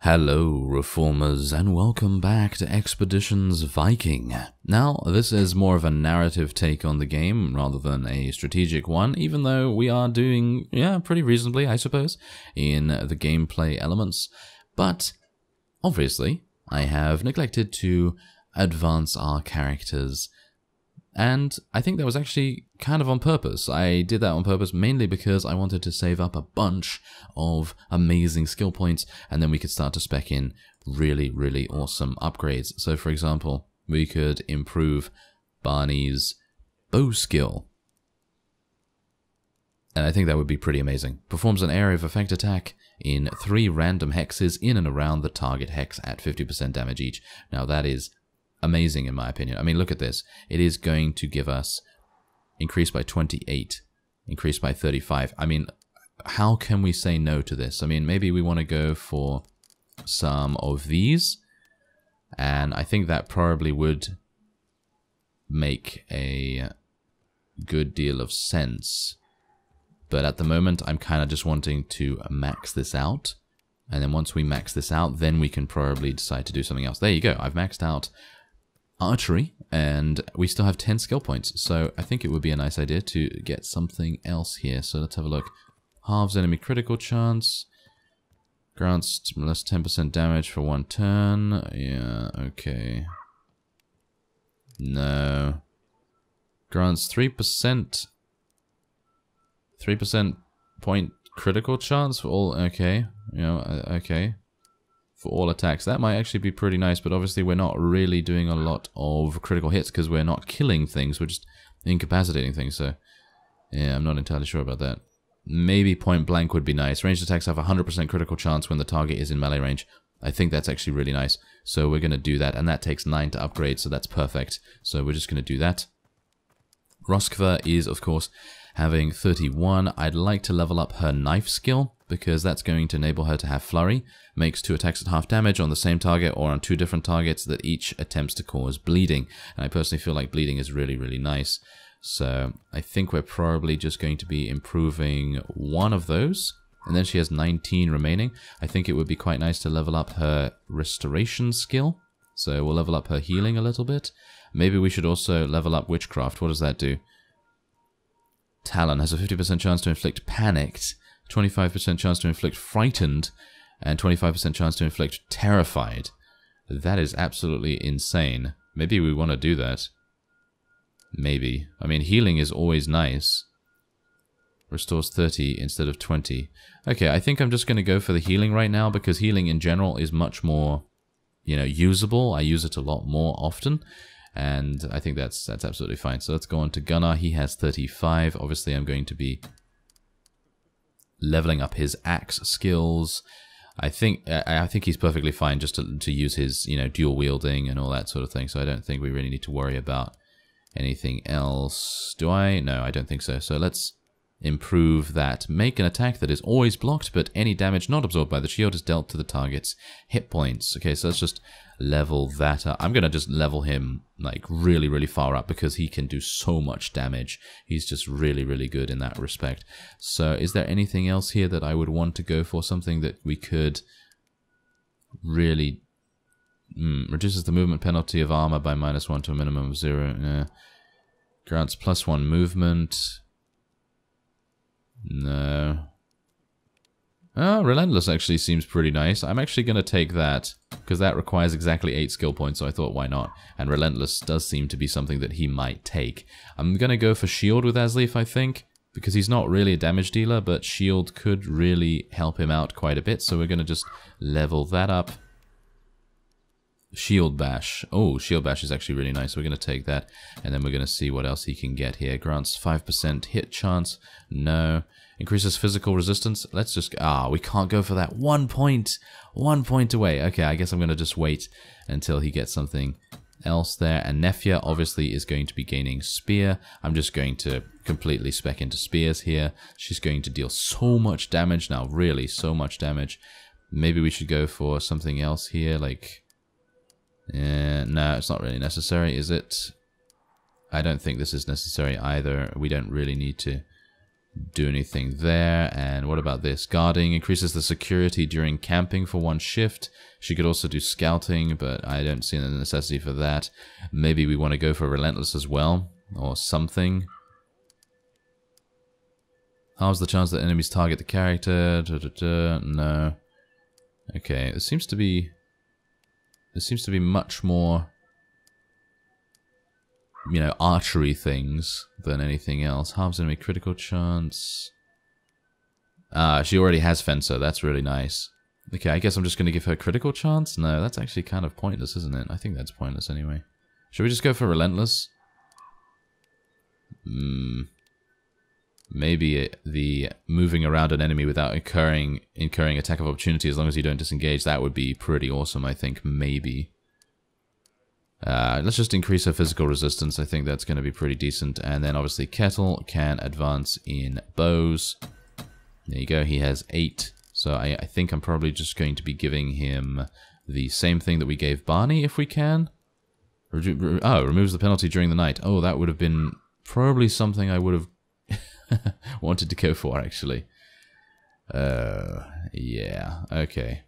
Hello, Reformers, and welcome back to Expeditions Viking. Now, this is more of a narrative take on the game rather than a strategic one, even though we are doing, pretty reasonably, I suppose, in the gameplay elements. But, obviously, I have neglected to advance our characters, and I think that was actually kind of on purpose. I did that on purpose mainly because I wanted to save up a bunch of amazing skill points, and then we could start to spec in really awesome upgrades. So for example, we could improve Barney's bow skill. And I think that would be pretty amazing. Performs an area of effect attack in 3 random hexes in and around the target hex at 50% damage each. Now that is amazing in my opinion. I mean, look at this. It is going to give us increase by 28, increase by 35. I mean, how can we say no to this? I mean, maybe we want to go for some of these, and I think that probably would make a good deal of sense. But at the moment, I'm kind of just wanting to max this out. And then once we max this out, then we can probably decide to do something else. There you go. I've maxed out archery, and we still have 10 skill points, so I think it would be a nice idea to get something else here. So let's have a look. Halves enemy critical chance, grants less 10% damage for 1 turn. Yeah, okay. No. Grants 3% point critical chance for all. Okay, okay. For all attacks. That might actually be pretty nice, but obviously we're not really doing a lot of critical hits because we're not killing things, we're just incapacitating things, so yeah, I'm not entirely sure about that. Maybe point blank would be nice. Ranged attacks have a 100% critical chance when the target is in melee range. I think that's actually really nice, so we're going to do that, and that takes 9 to upgrade, so that's perfect. So we're just going to do that. Roskva is, of course, having 31. I'd like to level up her knife skill, because that's going to enable her to have flurry. Makes 2 attacks at half damage on the same target or on 2 different targets that each attempts to cause bleeding. And I personally feel like bleeding is really nice. So I think we're probably just going to be improving one of those. And then she has 19 remaining. I think it would be quite nice to level up her restoration skill. So we'll level up her healing a little bit. Maybe we should also level up witchcraft. What does that do? Talon has a 50% chance to inflict panicked, 25% chance to inflict frightened, and 25% chance to inflict terrified. That is absolutely insane. Maybe we want to do that. Maybe. I mean, healing is always nice. Restores 30 instead of 20. Okay, I think I'm just going to go for the healing right now, because healing in general is much more, usable. I use it a lot more often. And I think that's absolutely fine. So let's go on to Gunnar. He has 35. Obviously, I'm going to be leveling up his axe skills. I think he's perfectly fine just to use his dual wielding and all that sort of thing. So I don't think we really need to worry about anything else. Do I? No, I don't think so. So let's improve that. Make an attack that is always blocked, but any damage not absorbed by the shield is dealt to the target's hit points. Okay, so let's just level that up. I'm going to just level him like really far up, because he can do so much damage. He's just really good in that respect. So is there anything else here that I would want to go for? Something that we could really... reduces the movement penalty of armor by -1 to a minimum of 0. Grants +1 movement. No. Oh, Relentless actually seems pretty nice. I'm actually going to take that, because that requires exactly 8 skill points, so I thought, why not? And Relentless does seem to be something that he might take. I'm going to go for Shield with Asleaf, I think, because he's not really a damage dealer, but Shield could really help him out quite a bit, so we're going to just level that up. Shield Bash. Oh, Shield Bash is actually really nice. We're going to take that, and then we're going to see what else he can get here. Grants 5% hit chance. No. Increases physical resistance. Let's just... we can't go for that. 1 point. 1 point away. Okay, I guess I'm going to just wait until he gets something else there. And Nefia obviously is going to be gaining Spear. I'm just going to completely spec into Spears here. She's going to deal so much damage now. Really, so much damage. Maybe we should go for something else here, like... no, it's not really necessary, is it? I don't think this is necessary either. We don't really need to do anything there. And what about this? Guarding increases the security during camping for 1 shift. She could also do scouting, but I don't see the necessity for that. Maybe we want to go for relentless as well, or something. Halves the chance that enemies target the character. No. Okay, there seems to be much more, you know, archery things than anything else. Halves enemy critical chance. She already has Fencer. That's really nice. Okay, I guess I'm just going to give her critical chance? No, that's actually kind of pointless, isn't it? I think that's pointless anyway. Should we just go for relentless? Maybe the moving around an enemy without incurring attack of opportunity as long as you don't disengage, that would be pretty awesome, I think. Maybe. Let's just increase her physical resistance. I think that's going to be pretty decent. And then obviously Kettle can advance in bows. There you go, he has 8. So I think I'm probably just going to be giving him the same thing that we gave Barney if we can. Removes the penalty during the night. Oh, that would have been probably something I would have wanted to go for, actually. Yeah, okay.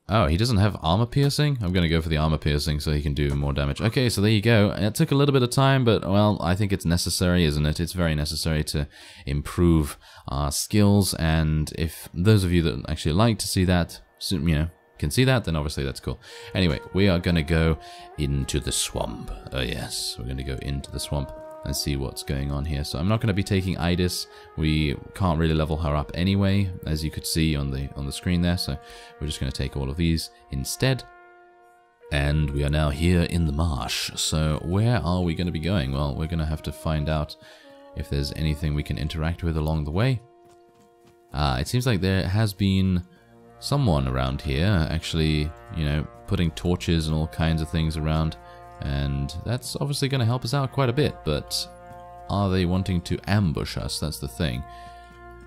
Oh, he doesn't have armor piercing? I'm going to go for the armor piercing so he can do more damage. Okay, so there you go. It took a little bit of time, but, well, I think it's necessary, isn't it? It's very necessary to improve our skills, and if those of you that actually like to see that, you know, can see that, then obviously that's cool. Anyway, we are going to go into the swamp. Oh, yes, we're going to go into the swamp and see what's going on here. So I'm not going to be taking Idis. We can't really level her up anyway, as you could see on the screen there. So we're just going to take all of these instead. And we are now here in the marsh. So where are we going to be going? Well, we're going to have to find out if there's anything we can interact with along the way. It seems like there has been someone around here actually, you know, putting torches and all kinds of things around. And that's obviously going to help us out quite a bit, but are they wanting to ambush us? That's the thing.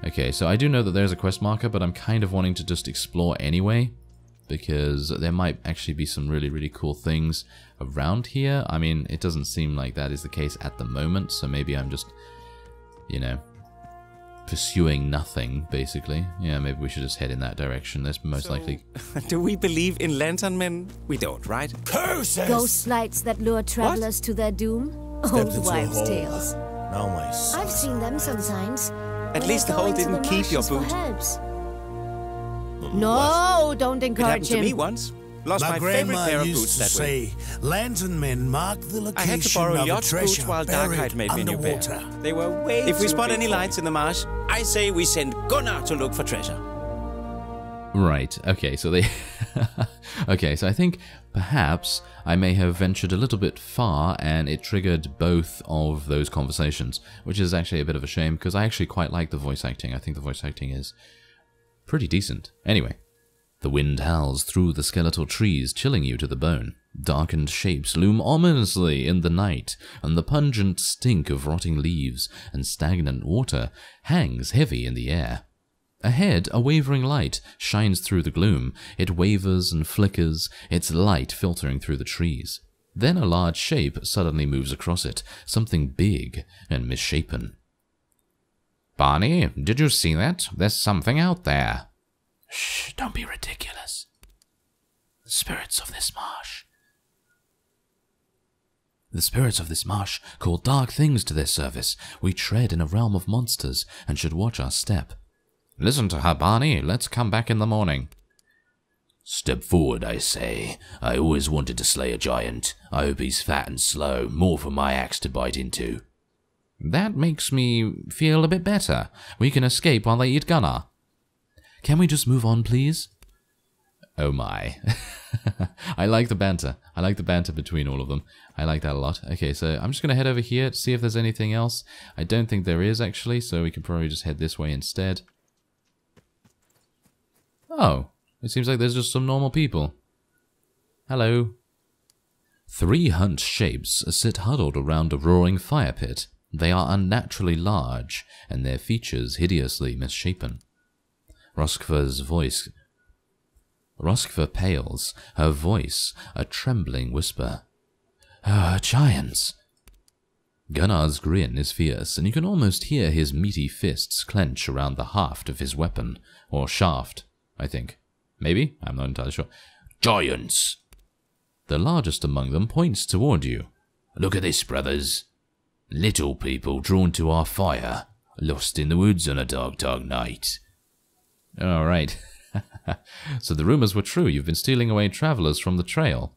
Okay, so I do know that there's a quest marker, but I'm kind of wanting to just explore anyway, because there might actually be some really, really cool things around here. I mean, it doesn't seem like that is the case at the moment, so maybe I'm just, you know, pursuing nothing, basically. Yeah, maybe we should just head in that direction. There's most likely... Do we believe in lantern men? We don't, right? Curses! Ghost lights that lure travelers to their doom? Old wives' tales. Now my son. I've seen them sometimes. At least the hole didn't keep your boot. No, don't encourage him. It happened to me once. Lost my favorite pair of boots that way. Lantern men mark the location I had to borrow of yacht a boots while Darkheit made me a new pair. They were way If we spot any lights in the marsh, I say we send Gunnar to look for treasure. Right, okay, so they... okay, so I think perhaps I may have ventured a little bit far and it triggered both of those conversations, which is actually a bit of a shame because I actually quite like the voice acting. I think the voice acting is pretty decent. Anyway. The wind howls through the skeletal trees, chilling you to the bone. Darkened shapes loom ominously in the night, and the pungent stink of rotting leaves and stagnant water hangs heavy in the air. Ahead, a wavering light shines through the gloom. It wavers and flickers, its light filtering through the trees. Then a large shape suddenly moves across it, something big and misshapen. Barney, did you see that? There's something out there. Shh, don't be ridiculous. The spirits of this marsh. The spirits of this marsh call dark things to their service. We tread in a realm of monsters and should watch our step. Listen to her, Barney. Let's come back in the morning. Step forward, I say. I always wanted to slay a giant. I hope he's fat and slow, more for my axe to bite into. That makes me feel a bit better. We can escape while they eat Gunnar. Can we just move on, please? Oh my. I like the banter. I like the banter between all of them. I like that a lot. Okay, so I'm just going to head over here to see if there's anything else. I don't think there is, actually, so we can probably just head this way instead. Oh, it seems like there's just some normal people. Hello. 3 hunched shapes sit huddled around a roaring fire pit. They are unnaturally large, and their features hideously misshapen. Roskva pales, her voice a trembling whisper. Giants. Gunnar's grin is fierce, and you can almost hear his meaty fists clench around the haft of his weapon. Or shaft, I think. Maybe? I'm not entirely sure. Giants! The largest among them points toward you. Look at this, brothers. Little people drawn to our fire, lost in the woods on a dark, dark night. Alright. So the rumors were true. You've been stealing away travelers from the trail.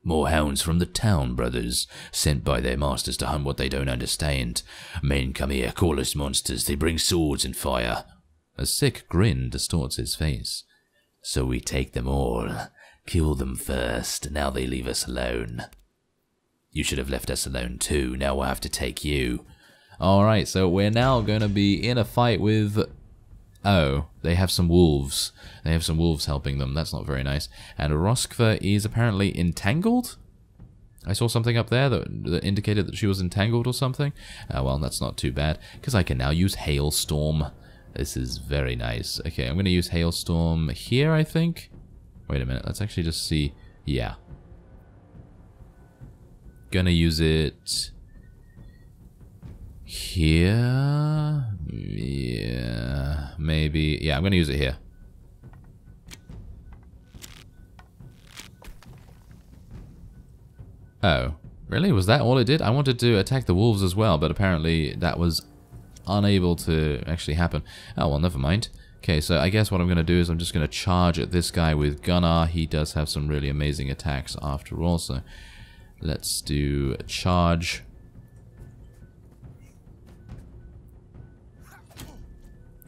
More hounds from the town, brothers, sent by their masters to hunt what they don't understand. Men come here, call us monsters. They bring swords and fire. A sick grin distorts his face. So we take them all. Kill them first. Now they leave us alone. You should have left us alone too. Now we'll have to take you. Alright, so we're now going to be in a fight with... Oh, they have some wolves. They have some wolves helping them. That's not very nice. And Roskva is apparently entangled? I saw something up there that indicated that she was entangled or something. Well, that's not too bad, because I can now use Hailstorm. This is very nice. Okay, I'm going to use Hailstorm here, I think. Wait a minute, let's actually just see. Yeah. Gonna use it... here? Yeah, maybe. Yeah, I'm going to use it here. Oh, really? Was that all it did? I wanted to attack the wolves as well, but apparently that was unable to actually happen. Oh, well, never mind. Okay, so I guess what I'm going to do is I'm just going to charge at this guy with Gunnar. He does have some really amazing attacks after all, so let's do a charge.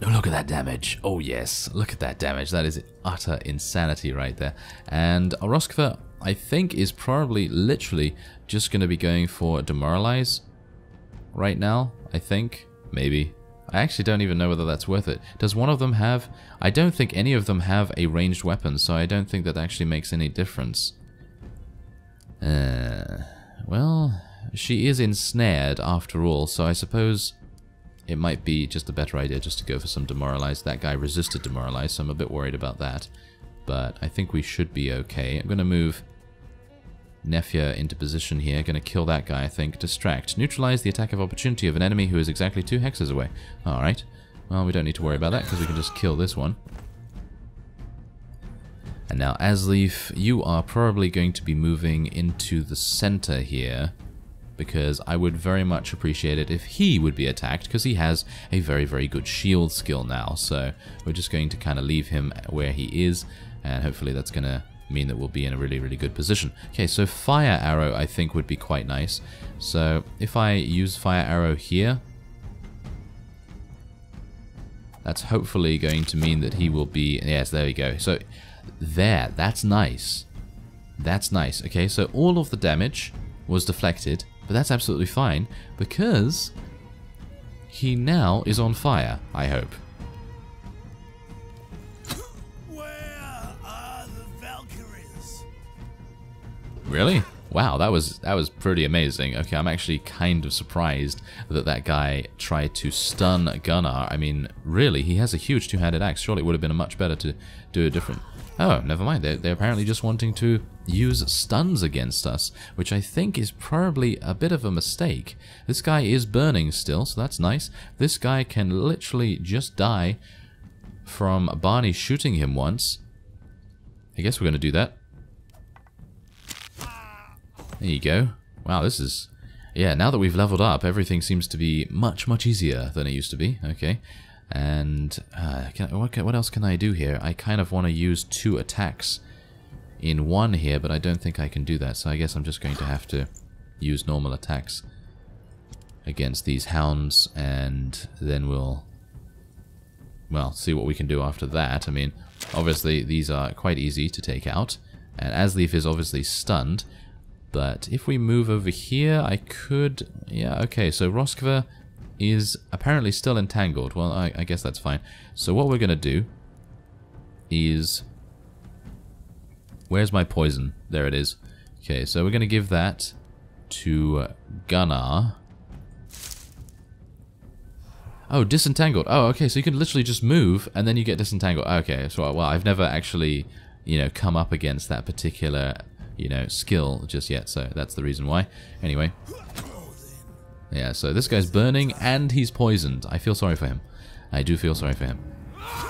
Oh, look at that damage. Oh, yes. Look at that damage. That is utter insanity right there. And Roskva, I think, is probably literally just going to be going for Demoralize right now, I think. Maybe. I actually don't even know whether that's worth it. Does one of them have... I don't think any of them have a ranged weapon, so I don't think that actually makes any difference. Well, she is ensnared after all, so I suppose... it might be just a better idea just to go for some Demoralize. That guy resisted Demoralize, so I'm a bit worried about that. But I think we should be okay. I'm going to move Nefia into position here. Going to kill that guy, I think. Distract. Neutralize the attack of opportunity of an enemy who is exactly 2 hexes away. Alright. Well, we don't need to worry about that because we can just kill this one. And now, Asleaf, you are probably going to be moving into the center here, because I would very much appreciate it if he would be attacked, because he has a very, very good shield skill now. So we're just going to kind of leave him where he is, and hopefully that's going to mean that we'll be in a really, really good position. Okay, so Fire Arrow I think would be quite nice. So if I use Fire Arrow here, that's hopefully going to mean that he will be... yes, there we go. So there, that's nice. That's nice. Okay, so all of the damage was deflected, but that's absolutely fine, because he now is on fire, I hope. Where are the Valkyries? Really? Wow, that was pretty amazing. Okay, I'm actually kind of surprised that that guy tried to stun Gunnar. I mean, really, he has a huge two-handed axe. Surely it would have been much better to do a different... oh, never mind. They're apparently just wanting to use stuns against us, which I think is probably a bit of a mistake. This guy is burning still, so that's nice. This guy can literally just die from Barney shooting him once. I guess we're going to do that. There you go. Wow, this is... yeah, now that we've leveled up, everything seems to be much, much easier than it used to be. Okay. And what else can I do here? I kind of want to use 2 attacks in one here, but I don't think I can do that. So I guess I'm just going to have to use normal attacks against these hounds, and then we'll, well, see what we can do after that. I mean, obviously these are quite easy to take out, and Asleaf is obviously stunned. But if we move over here, I could... yeah, okay, so Roskva is apparently still entangled. Well, I guess that's fine. So what we're going to do is... where's my poison? There it is. Okay, so we're going to give that to Gunnar. Oh, disentangled. Oh, okay, so you can literally just move and then you get disentangled. Okay, so, well, I've never actually, you know, come up against that particular, you know, skill just yet, so that's the reason why. Anyway, Yeah, so this guy's burning and he's poisoned. I feel sorry for him. I do feel sorry for him.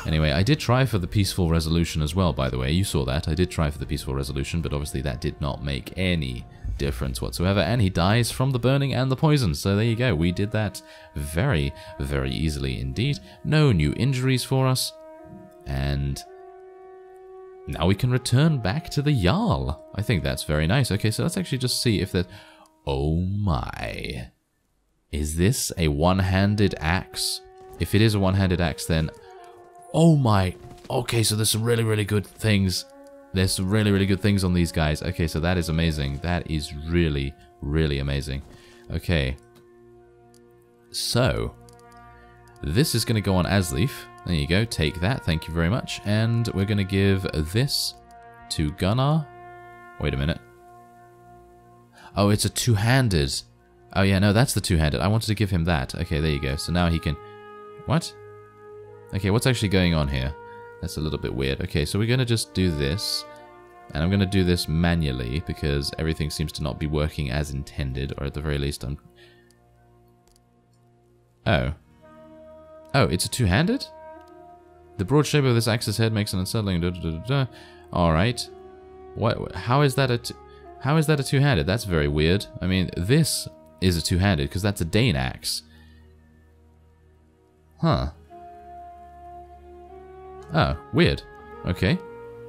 Anyway, I did try for the peaceful resolution as well, by the way. You saw that. I did try for the peaceful resolution, but obviously that did not make any difference whatsoever. And he dies from the burning and the poison. So there you go. We did that very, very easily indeed. No new injuries for us. And now we can return back to the Jarl. I think that's very nice. Okay, so let's actually just see if that... Oh my... Is this a one-handed axe? If it is a one-handed axe, then... Oh my... Okay, so there's some really, really good things. There's some really, really good things on these guys. Okay, so that is amazing. That is really, really amazing. Okay. So... This is going to go on Asleaf. There you go. Take that. Thank you very much. And we're going to give this to Gunnar. Wait a minute. Oh, it's a two-handed... Oh yeah, no, that's the two-handed. I wanted to give him that. Okay, there you go. So now he can... What? Okay, what's actually going on here? That's a little bit weird. Okay, so we're going to just do this. And I'm going to do this manually because everything seems to not be working as intended. Or at the very least, I'm... Oh. Oh, it's a two-handed? The broad shape of this axe's head makes an unsettling... Alright. What? How is that a... How is that a two-handed? That's very weird. I mean, this... is a two-handed, because that's a Dane axe. Huh. Oh, weird. Okay.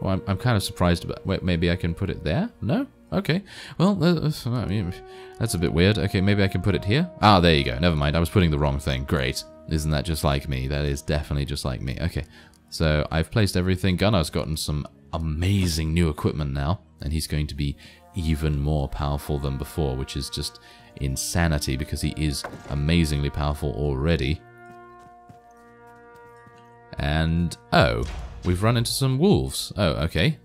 Well, I'm kind of surprised about... Wait, maybe I can put it there? No? Okay. Well, I mean, that's a bit weird. Okay, maybe I can put it here? Ah, there you go. Never mind. I was putting the wrong thing. Great. Isn't that just like me? That is definitely just like me. Okay. So, I've placed everything. Gunnar's gotten some amazing new equipment now, and he's going to be even more powerful than before, which is just... insanity because he is amazingly powerful already. And oh, we've run into some wolves. Oh, okay.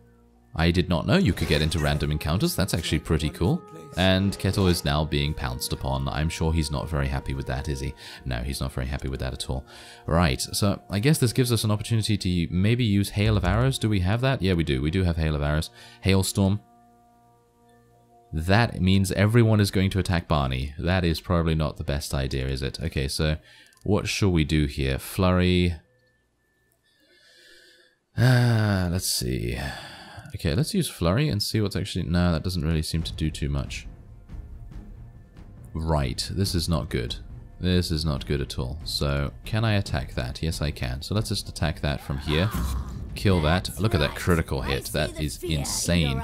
I did not know you could get into random encounters. That's actually pretty cool. And Kettle is now being pounced upon. I'm sure he's not very happy with that, is he? No, he's not very happy with that at all. Right, so I guess this gives us an opportunity to maybe use Hail of Arrows. Do we have that? Yeah, we do. We do have Hail of Arrows. Hailstorm. That means everyone is going to attack Barney. That is probably not the best idea, is it? Okay, so what shall we do here? Flurry. Let's see. Okay, let's use Flurry and see what's actually... No, that doesn't really seem to do too much. Right, this is not good. This is not good at all. So, can I attack that? Yes, I can. So let's just attack that from here. Kill that. Look at that critical hit. That is insane.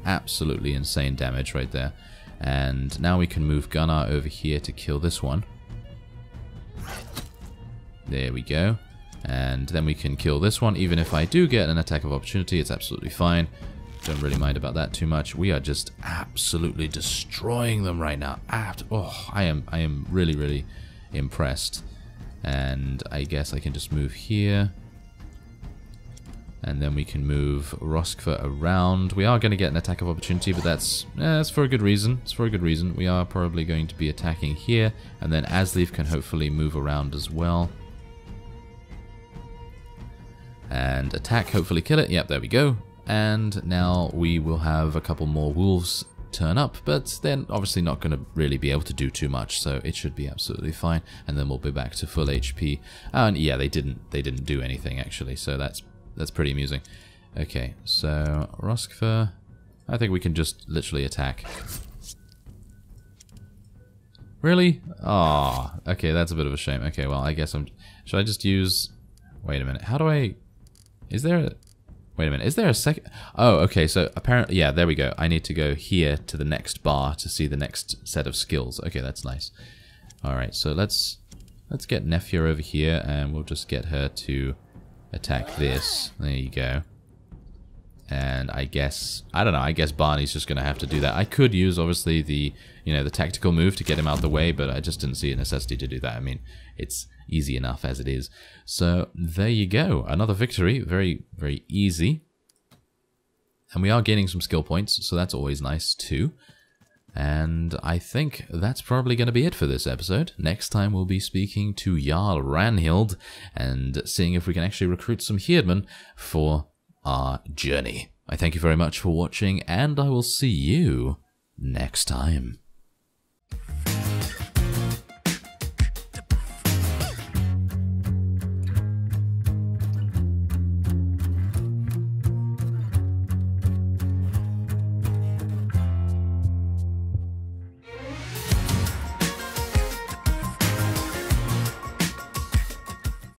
Absolutely insane damage right there. And now we can move Gunnar over here to kill this one. There we go. And then we can kill this one. Even if I do get an attack of opportunity, it's absolutely fine. Don't really mind about that too much. We are just absolutely destroying them right now. Oh, I am really, really impressed. And I guess I can just move here. And then we can move Roskva around. We are going to get an attack of opportunity, but that's for a good reason. It's for a good reason. We are probably going to be attacking here. And then Asleaf can hopefully move around as well. And attack, hopefully kill it. Yep, there we go. And now we will have a couple more wolves turn up, but they're obviously not going to really be able to do too much, so it should be absolutely fine. And then we'll be back to full HP. And yeah, they didn't do anything actually, so that's pretty amusing. Okay, so Roskva, I think we can just literally attack. Really? Ah, okay, that's a bit of a shame. Okay, well, I guess should I just use... Wait a minute, how do I... Is there a... Wait a minute, is there a second... Oh, okay, so apparently... Yeah, there we go. I need to go here to the next bar to see the next set of skills. Okay, that's nice. Alright, so let's get Nefia over here, and we'll just get her to attack this. There you go. And I guess... I don't know, I guess Barney's just going to have to do that. I could use, obviously, the tactical move to get him out the way, but I just didn't see a necessity to do that. I mean, it's easy enough as it is. So, there you go. Another victory. Very, very easy. And we are gaining some skill points, so that's always nice too. And I think that's probably going to be it for this episode. Next time we'll be speaking to Jarl Ranhild and seeing if we can actually recruit some Heerdmen for our journey. I thank you very much for watching, and I will see you next time.